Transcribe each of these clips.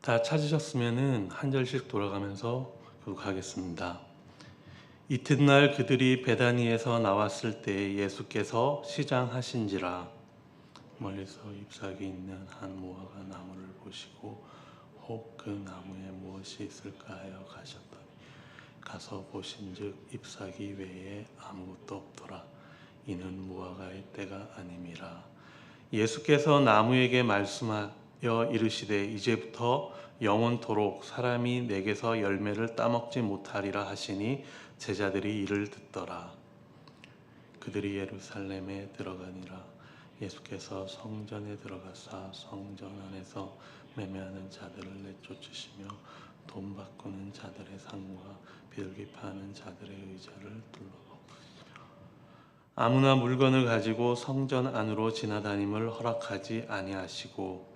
다 찾으셨으면은 한 절씩 돌아가면서 교독하겠습니다. 이튿날 그들이 베다니에서 나왔을 때 예수께서 시장하신지라. 멀리서 잎사귀 있는 한 무화과 나무를 보시고 혹 그 나무에 무엇이 있을까 하여 가셨더니 가서 보신즉 잎사귀 외에 아무것도 없더라. 이는 무화과의 때가 아님이라. 예수께서 나무에게 말씀하여 이르시되 이제부터 영원토록 사람이 내게서 열매를 따먹지 못하리라 하시니 제자들이 이를 듣더라. 그들이 예루살렘에 들어가니라. 예수께서 성전에 들어가사 성전 안에서 매매하는 자들을 내쫓으시며 돈 바꾸는 자들의 상과 비둘기 파는 자들의 의자를 둘러엎으시며 아무나 물건을 가지고 성전 안으로 지나다님을 허락하지 아니하시고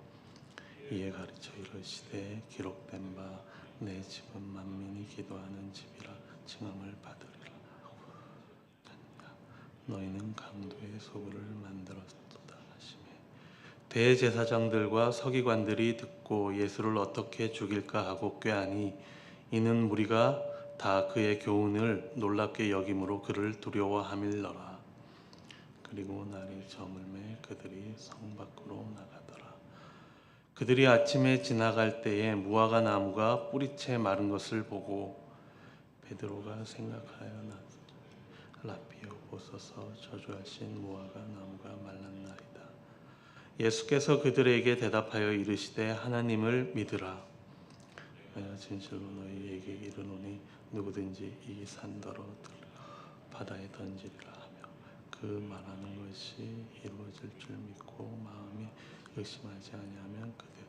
이에 가르쳐 이르시되 기록된 바 내 집은 만민이 기도하는 집이라 칭함을 받으리라. 너희는 강도의 소굴을 만들었도다 하시매 대제사장들과 서기관들이 듣고 예수를 어떻게 죽일까 하고 꾀하니 이는 무리가 다 그의 교훈을 놀랍게 여김으로 그를 두려워함일러라. 그리고 날이 저물매 그들이 성 밖으로 나가더라. 그들이 아침에 지나갈 때에 무화과 나무가 뿌리채 마른 것을 보고 베드로가 생각하여 라피여 보소서 저주하신 무화과 나무가 말랐나이다. 예수께서 그들에게 대답하여 이르시되 하나님을 믿으라. 내가 진실로 너희에게 이르노니 누구든지 이 산더러 들어 바다에 던지리라 하며 그 말하는 것이 이루어질 줄 믿고 마음에 의심하지 아니하면 그대로.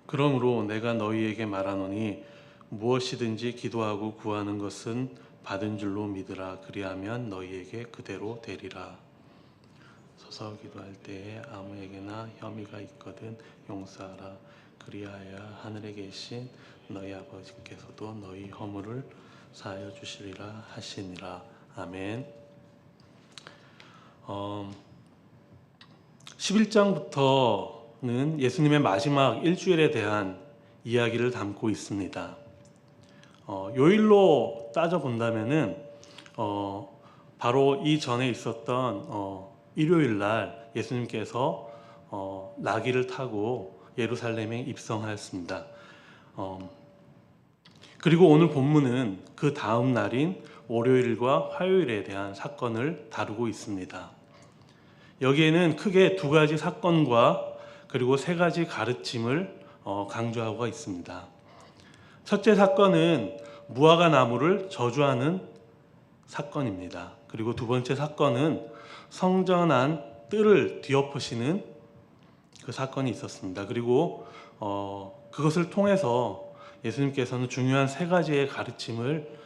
그러므로 내가 너희에게 말하노니 무엇이든지 기도하고 구하는 것은 받은 줄로 믿으라. 그리하면 너희에게 그대로 되리라. 서서 기도할 때에 아무에게나 혐의가 있거든 용서하라. 그리하여 하늘에 계신 너희 아버지께서도 너희 허물을 사하여 주시리라 하시니라. 아멘. 11장부터는 예수님의 마지막 일주일에 대한 이야기를 담고 있습니다. 요일로 따져본다면은 바로 이 전에 있었던 일요일 날 예수님께서 나귀를 타고 예루살렘에 입성하였습니다. 그리고 오늘 본문은 그 다음 날인 월요일과 화요일에 대한 사건을 다루고 있습니다. 여기에는 크게 두 가지 사건과 그리고 세 가지 가르침을 강조하고 있습니다. 첫째 사건은 무화과 나무를 저주하는 사건입니다. 그리고 두 번째 사건은 성전 안 뜰을 뒤엎으시는 그 사건이 있었습니다. 그리고 그것을 통해서 예수님께서는 중요한 세 가지의 가르침을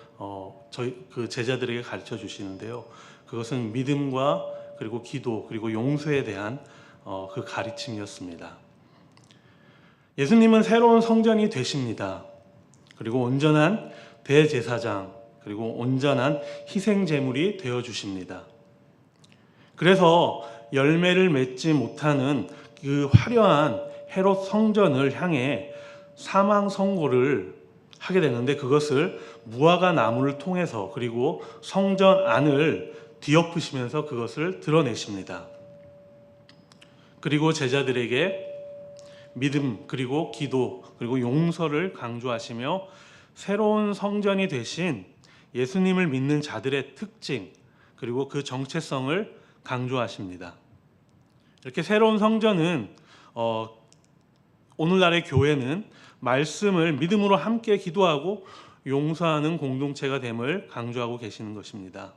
저희 그 제자들에게 가르쳐 주시는데요. 그것은 믿음과 그리고 기도 그리고 용서에 대한 그 가르침이었습니다. 예수님은 새로운 성전이 되십니다. 그리고 온전한 대제사장 그리고 온전한 희생제물이 되어 주십니다. 그래서 열매를 맺지 못하는 그 화려한 헤롯 성전을 향해 사망 선고를 하게 되는데 그것을 무화과 나무를 통해서 그리고 성전 안을 뒤엎으시면서 그것을 드러내십니다. 그리고 제자들에게 믿음 그리고 기도 그리고 용서를 강조하시며 새로운 성전이 되신 예수님을 믿는 자들의 특징 그리고 그 정체성을 강조하십니다. 이렇게 새로운 성전은 오늘날의 교회는 말씀을 믿음으로 함께 기도하고 용서하는 공동체가 됨을 강조하고 계시는 것입니다.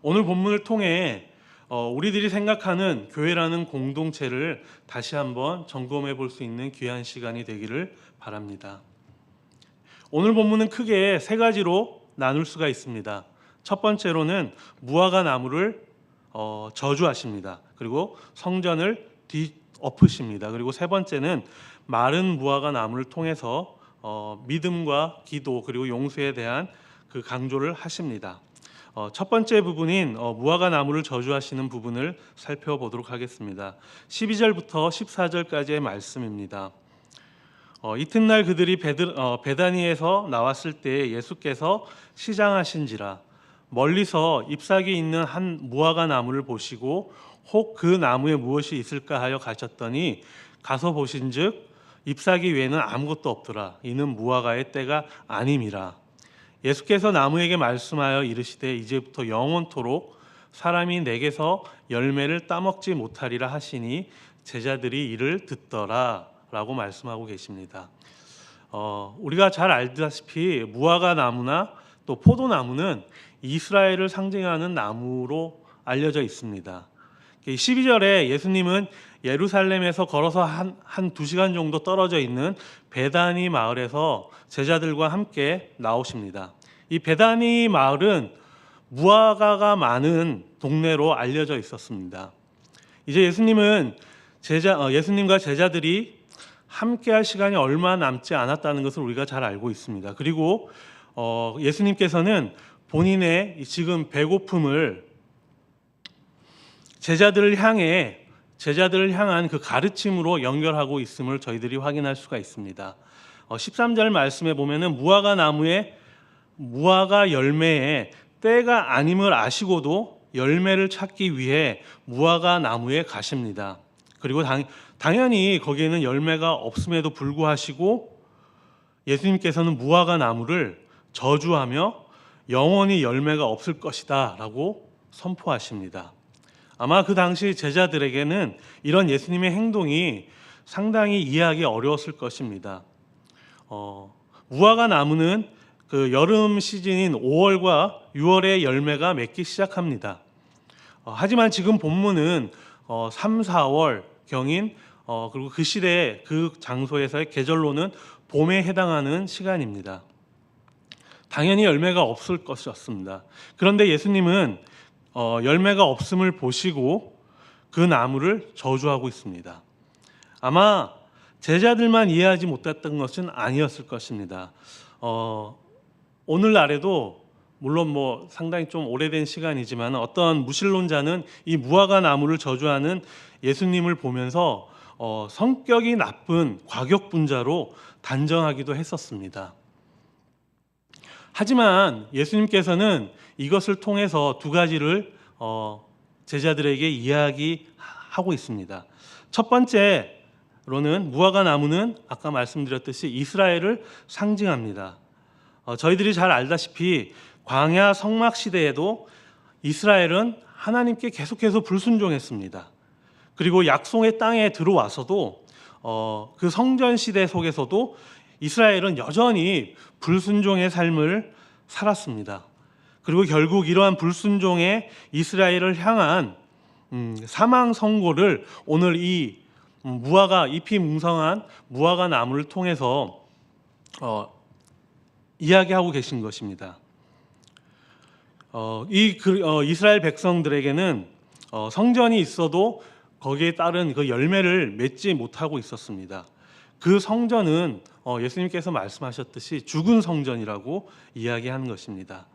오늘 본문을 통해 우리들이 생각하는 교회라는 공동체를 다시 한번 점검해 볼 수 있는 귀한 시간이 되기를 바랍니다. 오늘 본문은 크게 세 가지로 나눌 수가 있습니다. 첫 번째로는 무화과 나무를 저주하십니다. 그리고 성전을 뒤엎으십니다. 그리고 세 번째는 마른 무화과 나무를 통해서 믿음과 기도 그리고 용서에 대한 그 강조를 하십니다. 첫 번째 부분인 무화과 나무를 저주하시는 부분을 살펴보도록 하겠습니다. 12절부터 14절까지의 말씀입니다. 이튿날 그들이 베다니에서 나왔을 때 예수께서 시장하신지라 멀리서 잎사귀 있는 한 무화과 나무를 보시고 혹 그 나무에 무엇이 있을까 하여 가셨더니 가서 보신즉 잎사귀 외에는 아무것도 없더라. 이는 무화과의 때가 아님이라. 예수께서 나무에게 말씀하여 이르시되 이제부터 영원토록 사람이 내게서 열매를 따먹지 못하리라 하시니 제자들이 이를 듣더라 라고 말씀하고 계십니다. 우리가 잘 알다시피 무화과 나무나 또 포도나무는 이스라엘을 상징하는 나무로 알려져 있습니다. 12절에 예수님은 예루살렘에서 걸어서 한 2시간 정도 떨어져 있는 베다니 마을에서 제자들과 함께 나오십니다. 이 베다니 마을은 무화과가 많은 동네로 알려져 있었습니다. 이제 예수님과 제자들이 함께할 시간이 얼마 남지 않았다는 것을 우리가 잘 알고 있습니다. 그리고 예수님께서는 본인의 지금 배고픔을 제자들을 향한 그 가르침으로 연결하고 있음을 저희들이 확인할 수가 있습니다. 13절 말씀에 보면은 무화과 열매에 때가 아님을 아시고도 열매를 찾기 위해 무화과 나무에 가십니다. 그리고 당연히 거기에는 열매가 없음에도 불구하고 예수님께서는 무화과 나무를 저주하며 영원히 열매가 없을 것이다 라고 선포하십니다. 아마 그 당시 제자들에게는 이런 예수님의 행동이 상당히 이해하기 어려웠을 것입니다. 무화과 나무는 그 여름 시즌인 5월과 6월에 열매가 맺기 시작합니다. 하지만 지금 본문은 3, 4월 경인 그리고 그 시대의 그 장소에서의 계절로는 봄에 해당하는 시간입니다. 당연히 열매가 없을 것이었습니다. 그런데 예수님은 열매가 없음을 보시고 그 나무를 저주하고 있습니다. 아마 제자들만 이해하지 못했던 것은 아니었을 것입니다. 오늘날에도 물론 상당히 좀 오래된 시간이지만 어떤 무신론자는 이 무화과 나무를 저주하는 예수님을 보면서 성격이 나쁜 과격분자로 단정하기도 했었습니다. 하지만 예수님께서는 이것을 통해서 두 가지를 제자들에게 이야기하고 있습니다. 첫 번째로는 무화과 나무는 아까 말씀드렸듯이 이스라엘을 상징합니다. 저희들이 잘 알다시피 광야 성막 시대에도 이스라엘은 하나님께 계속해서 불순종했습니다. 그리고 약속의 땅에 들어와서도 그 성전 시대 속에서도 이스라엘은 여전히 불순종의 삶을 살았습니다. 그리고 결국 이러한 불순종의 이스라엘을 향한 사망 선고를 오늘 이 잎이 뭉성한 무화과 나무를 통해서 이야기하고 계신 것입니다. 이스라엘 백성들에게는 성전이 있어도 거기에 따른 그 열매를 맺지 못하고 있었습니다. 그 성전은 예수님께서 말씀하셨듯이 죽은 성전이라고 이야기하는 것입니다.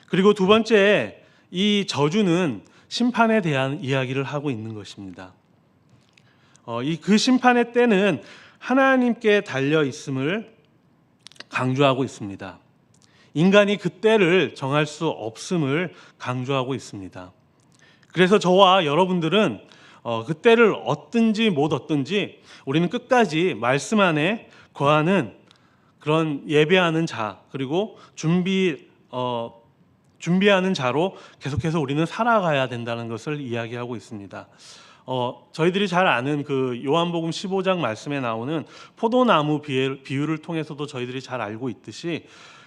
그리고 두 번째, 이 저주는 심판에 대한 이야기를 하고 있는 것입니다. 그 심판의 때는 하나님께 달려 있음을 강조하고 있습니다. 인간이 그 때를 정할 수 없음을 강조하고 있습니다. 그래서 저와 여러분들은 그 때를 얻든지 못 얻든지 우리는 끝까지 말씀 안에 거하는 그런 예배하는 자 그리고 준비하는 자로 계속해서 우리는 살아가야 된다는 것을 이야기하고 있습니다. 저희들이 잘 아는 그 요한복음 15장 말씀에 나오는 포도나무 비유를 통해서도 저희들이 잘 알고 있듯이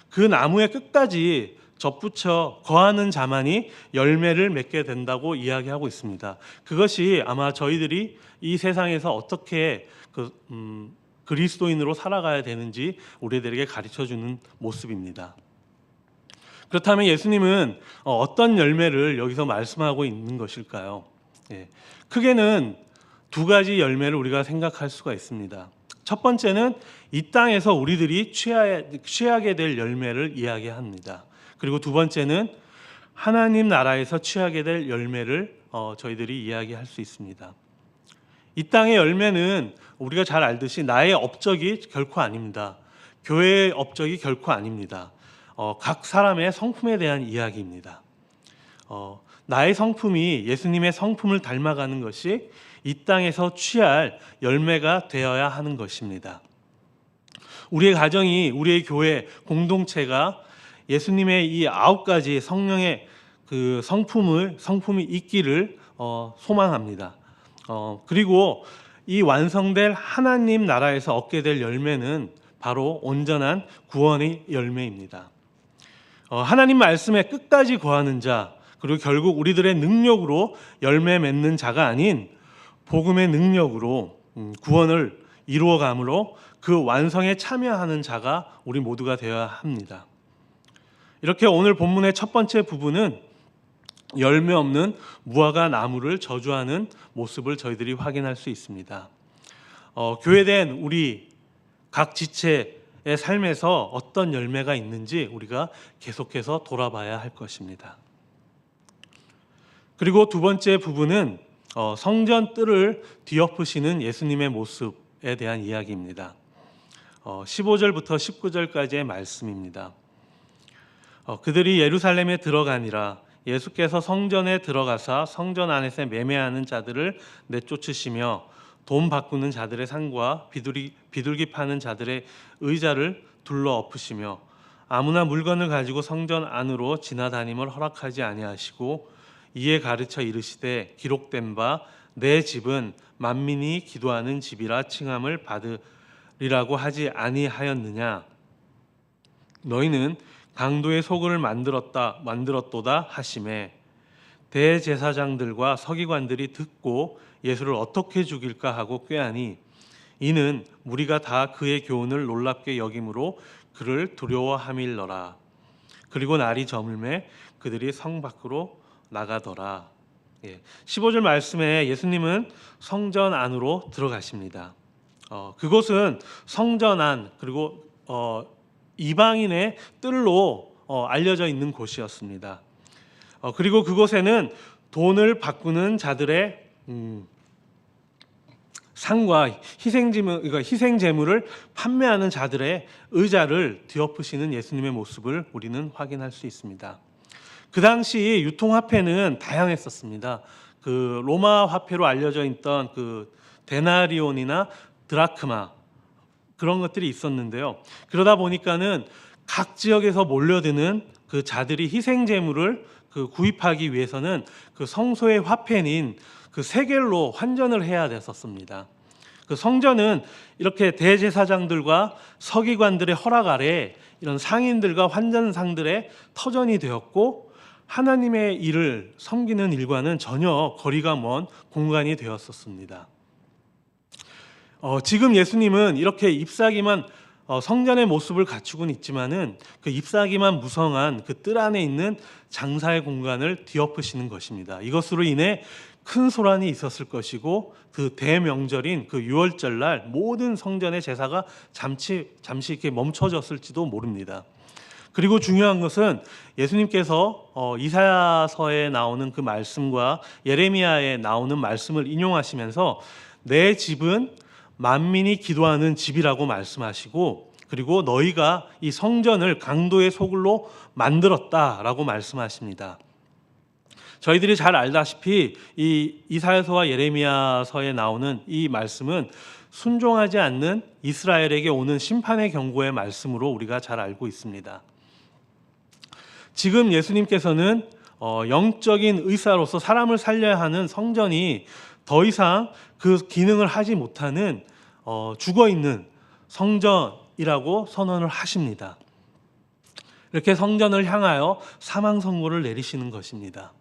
그 나무에 끝까지 접붙여 거하는 자만이 열매를 맺게 된다고 이야기하고 있습니다. 그것이 아마 저희들이 이 세상에서 어떻게 그리스도인으로 살아가야 되는지 우리들에게 가르쳐주는 모습입니다. 그렇다면 예수님은 어떤 열매를 여기서 말씀하고 있는 것일까요? 크게는 두 가지 열매를 우리가 생각할 수가 있습니다. 첫 번째는 이 땅에서 우리들이 취하게 될 열매를 이야기합니다. 그리고 두 번째는 하나님 나라에서 취하게 될 열매를 저희들이 이야기할 수 있습니다. 이 땅의 열매는 우리가 잘 알듯이 나의 업적이 결코 아닙니다. 교회의 업적이 결코 아닙니다. 각 사람의 성품에 대한 이야기입니다. 나의 성품이 예수님의 성품을 닮아가는 것이 이 땅에서 취할 열매가 되어야 하는 것입니다. 우리의 가정이, 우리의 교회 공동체가 예수님의 이 9가지 성령의 그 성품이 있기를 소망합니다. 그리고 이 완성될 하나님 나라에서 얻게 될 열매는 바로 온전한 구원의 열매입니다. 하나님 말씀에 끝까지 거하는 자, 그리고 결국 우리들의 능력으로 열매 맺는 자가 아닌 복음의 능력으로 구원을 이루어감으로 그 완성에 참여하는 자가 우리 모두가 되어야 합니다. 이렇게 오늘 본문의 첫 번째 부분은 열매 없는 무화과 나무를 저주하는 모습을 저희들이 확인할 수 있습니다. 교회된 우리 각 지체의 삶에서 어떤 열매가 있는지 우리가 계속해서 돌아봐야 할 것입니다. 그리고 두 번째 부분은 성전 뜰을 뒤엎으시는 예수님의 모습에 대한 이야기입니다. 15절부터 19절까지의 말씀입니다. 그들이 예루살렘에 들어가니라. 예수께서 성전에 들어가사 성전 안에서 매매하는 자들을 내쫓으시며 돈 바꾸는 자들의 상과 비둘기 파는 자들의 의자를 둘러 엎으시며 아무나 물건을 가지고 성전 안으로 지나다님을 허락하지 아니하시고 이에 가르쳐 이르시되 기록된 바 내 집은 만민이 기도하는 집이라 칭함을 받으리라고 하지 아니하였느냐. 너희는 강도의 소굴을 만들었도다 하시매 대제사장들과 서기관들이 듣고 예수를 어떻게 죽일까 하고 꾀하니 이는 무리가 다 그의 교훈을 놀랍게 여김으로 그를 두려워함일러라. 그리고 날이 저물매 그들이 성 밖으로 나가더라. 15절 말씀에 예수님은 성전 안으로 들어가십니다. 그곳은 성전 안 그리고 이방인의 뜰로 알려져 있는 곳이었습니다. 그리고 그곳에는 돈을 바꾸는 자들의 상과 희생제물을 판매하는 자들의 의자를 뒤엎으시는 예수님의 모습을 우리는 확인할 수 있습니다. 그 당시 유통화폐는 다양했었습니다. 그 로마 화폐로 알려져 있던 그 데나리온이나 드라크마 그런 것들이 있었는데요. 그러다 보니까는 각 지역에서 몰려드는 그 자들이 희생제물을 그 구입하기 위해서는 그 성소의 화폐인 그 세겔로 환전을 해야 됐었습니다. 그 성전은 이렇게 대제사장들과 서기관들의 허락 아래 이런 상인들과 환전상들의 터전이 되었고 하나님의 일을 섬기는 일과는 전혀 거리가 먼 공간이 되었었습니다. 지금 예수님은 이렇게 잎사귀만 성전의 모습을 갖추고는 있지만은 그 잎사귀만 무성한 그 뜰 안에 있는 장사의 공간을 뒤엎으시는 것입니다. 이것으로 인해 큰 소란이 있었을 것이고 그 대명절인 그 유월절날 모든 성전의 제사가 잠시 이렇게 멈춰졌을지도 모릅니다. 그리고 중요한 것은 예수님께서 이사야서에 나오는 그 말씀과 예레미야에 나오는 말씀을 인용하시면서 내 집은 만민이 기도하는 집이라고 말씀하시고 그리고 너희가 이 성전을 강도의 소굴로 만들었다라고 말씀하십니다. 저희들이 잘 알다시피 이 이사야서와 예레미야서에 나오는 이 말씀은 순종하지 않는 이스라엘에게 오는 심판의 경고의 말씀으로 우리가 잘 알고 있습니다. 지금 예수님께서는 영적인 의사로서 사람을 살려야 하는 성전이 더 이상 그 기능을 하지 못하는 죽어있는 성전이라고 선언을 하십니다. 이렇게 성전을 향하여 사망 선고를 내리시는 것입니다.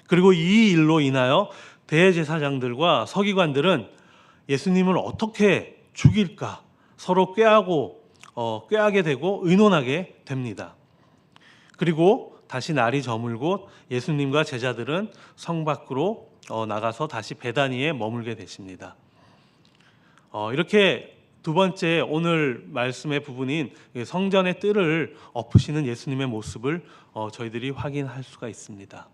그리고 이 일로 인하여 대제사장들과 서기관들은 예수님을 어떻게 죽일까 서로 꾀하게 되고 의논하게 됩니다. 그리고 다시 날이 저물고 예수님과 제자들은 성 밖으로 나가서 다시 베다니에 머물게 되십니다. 이렇게 두 번째 오늘 말씀의 부분인 성전의 뜰을 엎으시는 예수님의 모습을 저희들이 확인할 수가 있습니다.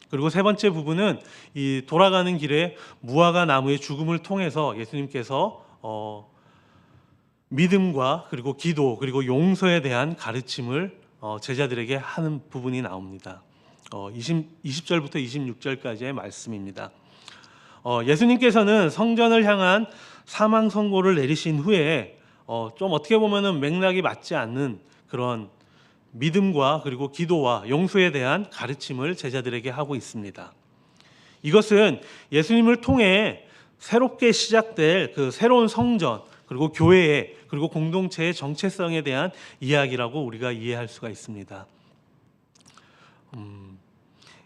그리고 세 번째 부분은 이 돌아가는 길에 무화과 나무의 죽음을 통해서 예수님께서 믿음과 그리고 기도 그리고 용서에 대한 가르침을 제자들에게 하는 부분이 나옵니다. 20절부터 26절까지의 말씀입니다. 예수님께서는 성전을 향한 사망 선고를 내리신 후에 좀 어떻게 보면은 맥락이 맞지 않는 그런 믿음과 그리고 기도와 용서에 대한 가르침을 제자들에게 하고 있습니다. 이것은 예수님을 통해 새롭게 시작될 그 새로운 성전 그리고 교회의 그리고 공동체의 정체성에 대한 이야기라고 우리가 이해할 수가 있습니다.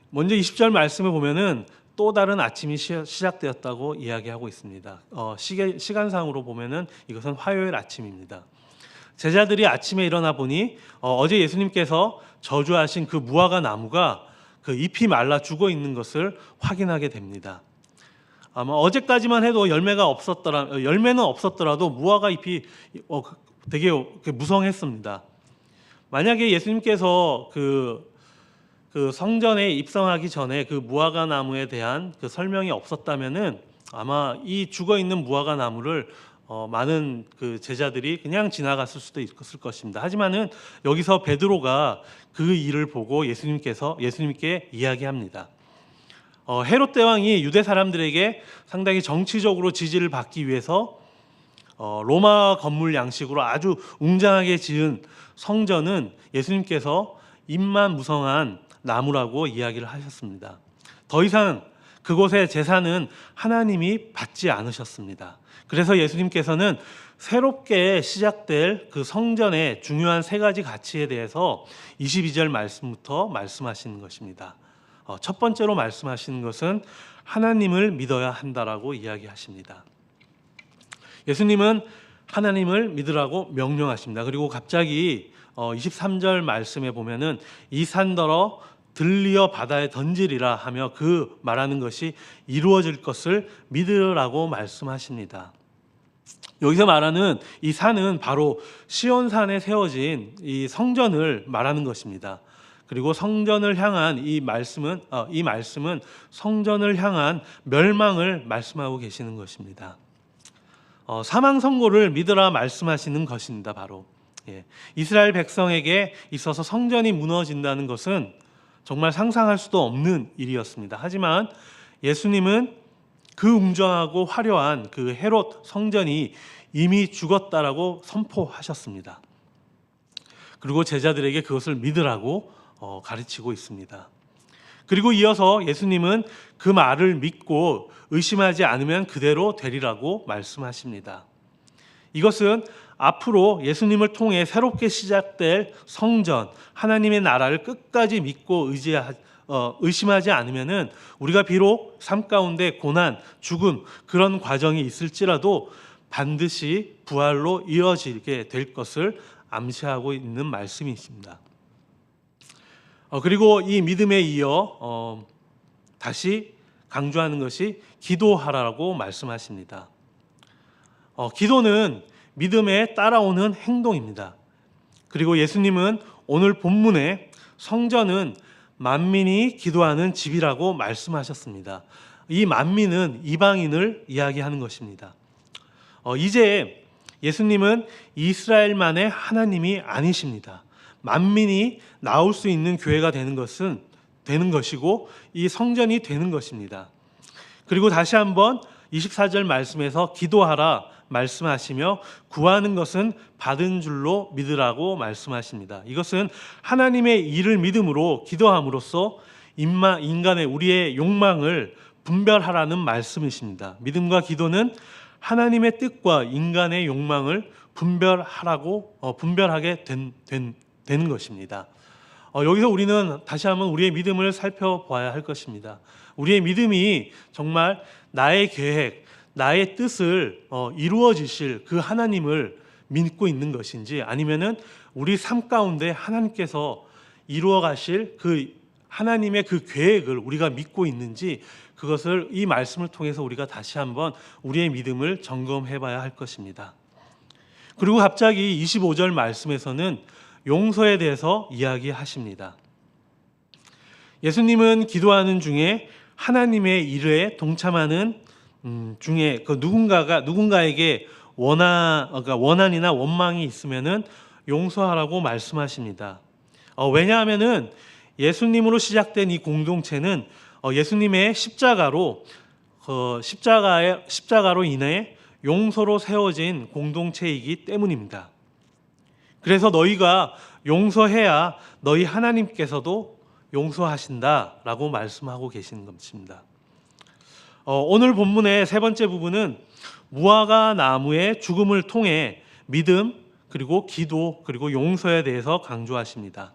먼저 20절 말씀을 보면은 또 다른 아침이 시작되었다고 이야기하고 있습니다. 시간상으로 보면은 이것은 화요일 아침입니다. 제자들이 아침에 일어나 보니 어제 예수님께서 저주하신 그 무화과 나무가 그 잎이 말라 죽어 있는 것을 확인하게 됩니다. 아마 어제까지만 해도 열매는 없었더라도 무화과 잎이 되게 무성했습니다. 만약에 예수님께서 그 성전에 입성하기 전에 그 무화과 나무에 대한 그 설명이 없었다면은 아마 이 죽어 있는 무화과 나무를 많은 그 제자들이 그냥 지나갔을 수도 있을 것입니다. 하지만은 여기서 베드로가 그 일을 보고 예수님께 이야기합니다. 헤롯 대왕이 유대 사람들에게 상당히 정치적으로 지지를 받기 위해서 로마 건물 양식으로 아주 웅장하게 지은 성전은 예수님께서 잎만 무성한 나무라고 이야기를 하셨습니다. 더 이상 그곳의 제사는 하나님이 받지 않으셨습니다. 그래서 예수님께서는 새롭게 시작될 그 성전의 중요한 세 가지 가치에 대해서 22절 말씀부터 말씀하시는 것입니다. 첫 번째로 말씀하시는 것은 하나님을 믿어야 한다라고 이야기하십니다. 예수님은 하나님을 믿으라고 명령하십니다. 그리고 갑자기 23절 말씀에 보면은 이 산더러 들리어 바다에 던지리라 하며 그 말하는 것이 이루어질 것을 믿으라고 말씀하십니다. 여기서 말하는 이 산은 바로 시온산에 세워진 이 성전을 말하는 것입니다. 그리고 성전을 향한 이 말씀은 성전을 향한 멸망을 말씀하고 계시는 것입니다. 사망 선고를 믿으라 말씀하시는 것입니다. 바로 이스라엘 백성에게 있어서 성전이 무너진다는 것은 정말 상상할 수도 없는 일이었습니다. 하지만 예수님은 그 웅장하고 화려한 그 헤롯 성전이 이미 죽었다라고 선포하셨습니다. 그리고 제자들에게 그것을 믿으라고 가르치고 있습니다. 그리고 이어서 예수님은 그 말을 믿고 의심하지 않으면 그대로 되리라고 말씀하십니다. 이것은 앞으로 예수님을 통해 새롭게 시작될 성전, 하나님의 나라를 끝까지 믿고 의심하지 않으면은 우리가 비록 삶 가운데 고난, 죽음 그런 과정이 있을지라도 반드시 부활로 이어지게 될 것을 암시하고 있는 말씀이십니다. 그리고 이 믿음에 이어 다시 강조하는 것이 기도하라고 말씀하십니다. 기도는 믿음에 따라오는 행동입니다. 그리고 예수님은 오늘 본문에 성전은 만민이 기도하는 집이라고 말씀하셨습니다. 이 만민은 이방인을 이야기하는 것입니다. 이제 예수님은 이스라엘만의 하나님이 아니십니다. 만민이 나올 수 있는 교회가 되는 것이고 이 성전이 되는 것입니다. 그리고 다시 한번 24절 말씀에서 기도하라 말씀하시며 구하는 것은 받은 줄로 믿으라고 말씀하십니다. 이것은 하나님의 일을 믿음으로 기도함으로써 인간의 우리의 욕망을 분별하라는 말씀이십니다. 믿음과 기도는 하나님의 뜻과 인간의 욕망을 분별하게 되는 것입니다. 여기서 우리는 다시 한번 우리의 믿음을 살펴봐야 할 것입니다. 우리의 믿음이 정말 나의 계획, 나의 뜻을 이루어지실 그 하나님을 믿고 있는 것인지 아니면은 우리 삶 가운데 하나님께서 이루어 가실 그 하나님의 그 계획을 우리가 믿고 있는지 그것을 이 말씀을 통해서 우리가 다시 한번 우리의 믿음을 점검해 봐야 할 것입니다. 그리고 갑자기 25절 말씀에서는 용서에 대해서 이야기하십니다. 예수님은 기도하는 중에 하나님의 일에 동참하는 중에 그 누군가에게 원한이나 원망이 있으면은 용서하라고 말씀하십니다. 왜냐하면은 예수님으로 시작된 이 공동체는 예수님의 십자가로 인해 용서로 세워진 공동체이기 때문입니다. 그래서 너희가 용서해야 너희 하나님께서도 용서하신다라고 말씀하고 계시는 것입니다. 오늘 본문의 세 번째 부분은 무화과 나무의 죽음을 통해 믿음, 그리고 기도, 그리고 용서에 대해서 강조하십니다.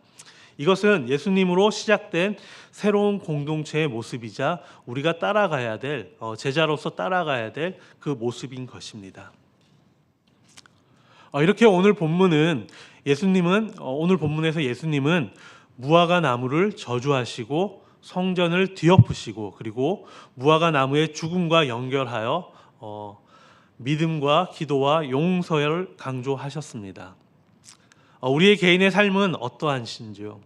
이것은 예수님으로 시작된 새로운 공동체의 모습이자 우리가 따라가야 될, 제자로서 따라가야 될 그 모습인 것입니다. 이렇게 오늘 본문에서 예수님은 무화과 나무를 저주하시고 성전을 뒤엎으시고 그리고 무화과 나무의 죽음과 연결하여 믿음과 기도와 용서를 강조하셨습니다. 우리의 개인의 삶은 어떠한지요?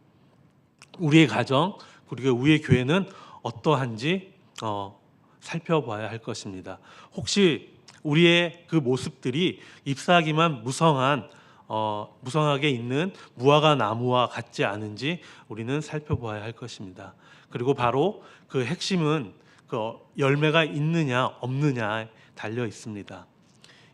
우리의 가정 그리고 우리의 교회는 어떠한지 살펴봐야 할 것입니다. 혹시 우리의 그 모습들이 잎사귀만 무성하게 있는 무화과 나무와 같지 않은지 우리는 살펴봐야 할 것입니다. 그리고 바로 그 핵심은 그 열매가 있느냐 없느냐에 달려 있습니다.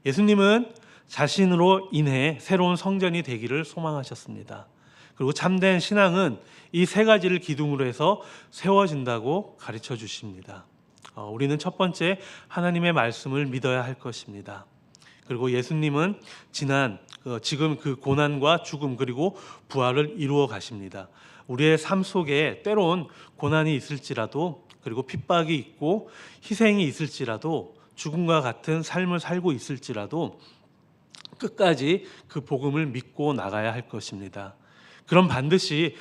예수님은 자신으로 인해 새로운 성전이 되기를 소망하셨습니다. 그리고 참된 신앙은 이 세 가지를 기둥으로 해서 세워진다고 가르쳐 주십니다. 우리는 첫 번째 하나님의 말씀을 믿어야 할 것입니다. 그리고 예수님은 지금 그 고난과 죽음 그리고 부활을 이루어 가십니다. 우리의 삶 속에 때론 고난이 있을지라도 그리고 핍박이 있고 희생이 있을지라도 죽음과 같은 삶을 살고 있을지라도 끝까지 그 복음을 믿고 나가야 할 것입니다. 그럼 반드시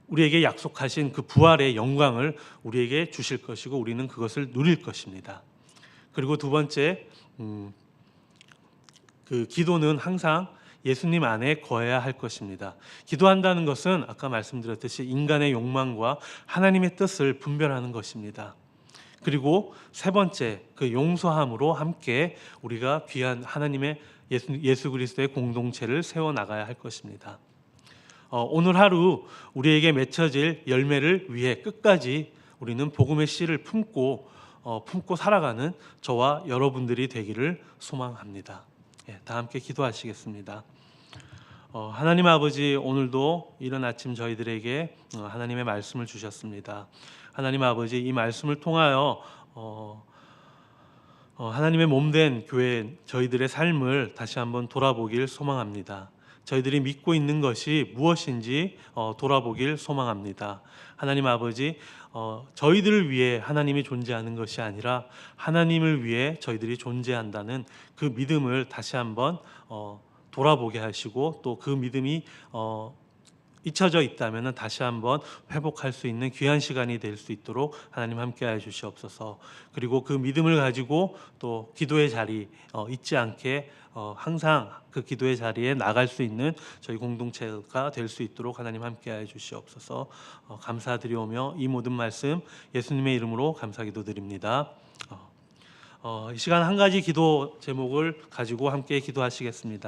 우리에게 약속하신 그 부활의 영광을 우리에게 주실 것이고 우리는 그것을 누릴 것입니다. 그리고 두 번째, 그 기도는 항상 예수님 안에 거해야 할 것입니다. 기도한다는 것은 아까 말씀드렸듯이 인간의 욕망과 하나님의 뜻을 분별하는 것입니다. 그리고 세 번째, 그 용서함으로 함께 우리가 귀한 하나님의 예수 그리스도의 공동체를 세워 나가야 할 것입니다. 오늘 하루 우리에게 맺혀질 열매를 위해 끝까지 우리는 복음의 씨를 품고 살아가는 저와 여러분들이 되기를 소망합니다. 다 함께 기도하시겠습니다. 하나님 아버지, 오늘도 이른 아침 저희들에게 하나님의 말씀을 주셨습니다. 하나님 아버지, 이 말씀을 통하여 하나님의 몸된 교회 저희들의 삶을 다시 한번 돌아보길 소망합니다. 저희들이 믿고 있는 것이 무엇인지 돌아보길 소망합니다. 하나님 아버지, 저희들을 위해 하나님이 존재하는 것이 아니라 하나님을 위해 저희들이 존재한다는 그 믿음을 다시 한번 돌아보게 하시고 또 그 믿음이 잊혀져 있다면 다시 한번 회복할 수 있는 귀한 시간이 될 수 있도록 하나님 함께하여 주시옵소서. 그리고 그 믿음을 가지고 또 기도의 자리 잊지 않게 항상 그 기도의 자리에 나갈 수 있는 저희 공동체가 될 수 있도록 하나님 함께하여 주시옵소서. 감사드리오며 이 모든 말씀 예수님의 이름으로 감사기도드립니다. 이 시간 한 가지 기도 제목을 가지고 함께 기도하시겠습니다.